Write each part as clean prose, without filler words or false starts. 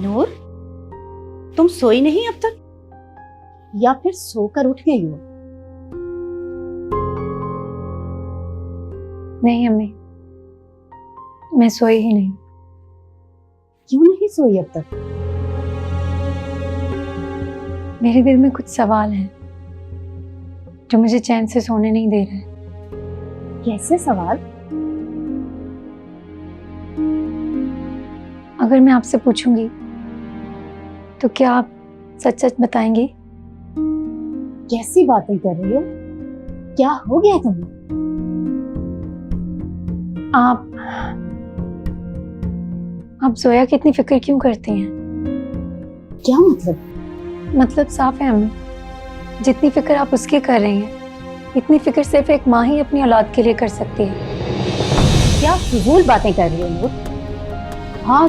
नूर, तुम सोई नहीं अब तक या फिर सोकर उठ गई हो? नहीं अम्मी, मैं सोई ही नहीं। क्यों नहीं सोई अब तक? मेरे दिल में कुछ सवाल हैं जो मुझे चैन से सोने नहीं दे रहे। कैसे सवाल? अगर मैं आपसे पूछूंगी तो क्या आप सच सच बताएंगी? कैसी बातें कर रही हो? क्या हो गया तुम्हें? आप जोया की इतनी फिक्र क्यों करती हैं? क्या मतलब? मतलब साफ है अम्मी, जितनी फिक्र आप उसकी कर रही हैं, इतनी फिक्र सिर्फ एक माँ ही अपनी औलाद के लिए कर सकती है। क्या फिजूल बातें कर रही हो नूर? हाँ,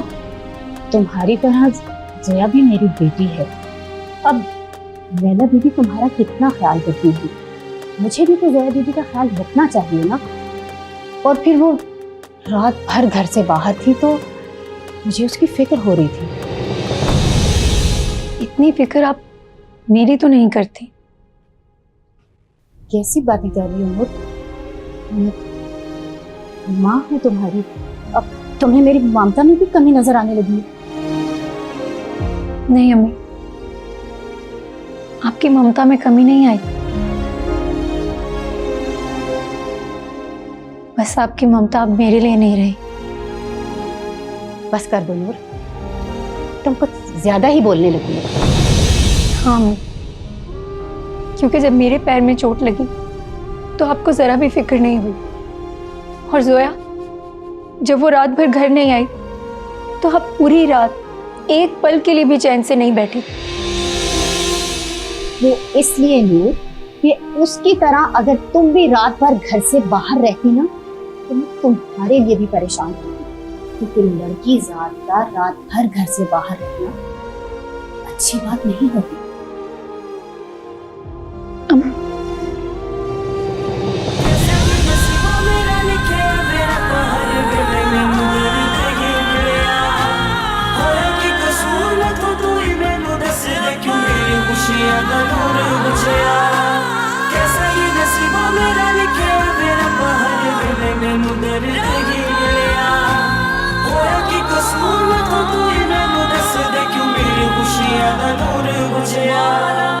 तुम्हारी तरह जोया भी मेरी बेटी है। अब लैला बीबी तुम्हारा कितना ख्याल करती है, मुझे भी तो जोया बीबी का ख्याल रखना चाहिए ना। और फिर वो रात भर घर से बाहर थी तो मुझे उसकी फिक्र हो रही थी। इतनी फिक्र आप मेरी तो नहीं करती। कैसी बातें कर रही हो नूर? मैं माँ हूँ तुम्हारी। अब तुम्हें मेरी ममता में भी कमी नजर आने लगी है? नहीं अम्मी, आपकी ममता में कमी नहीं आई, बस आपकी ममता अब मेरे लिए नहीं रही। बस कर दो नूर, तुम कुछ ज्यादा ही बोलने लगी हो। हाँ अम्मी, क्योंकि जब मेरे पैर में चोट लगी तो आपको जरा भी फिक्र नहीं हुई, और जोया जब वो रात भर घर नहीं आई तो आप पूरी रात एक पल के लिए भी चैन से नहीं बैठी। वो इसलिए नूर कि उसकी तरह अगर तुम भी रात भर घर से बाहर रहती ना तो मैं तुम्हारे लिए भी परेशान होती, क्योंकि लड़की ज्यादा रात भर घर से बाहर रहना अच्छी बात नहीं होती। मैनू दर्द ही मिलिया होया कि कसूर मैं तो तू ही मैनू दस दे क्यों मेरी खुशियां दा नूर बुझिया।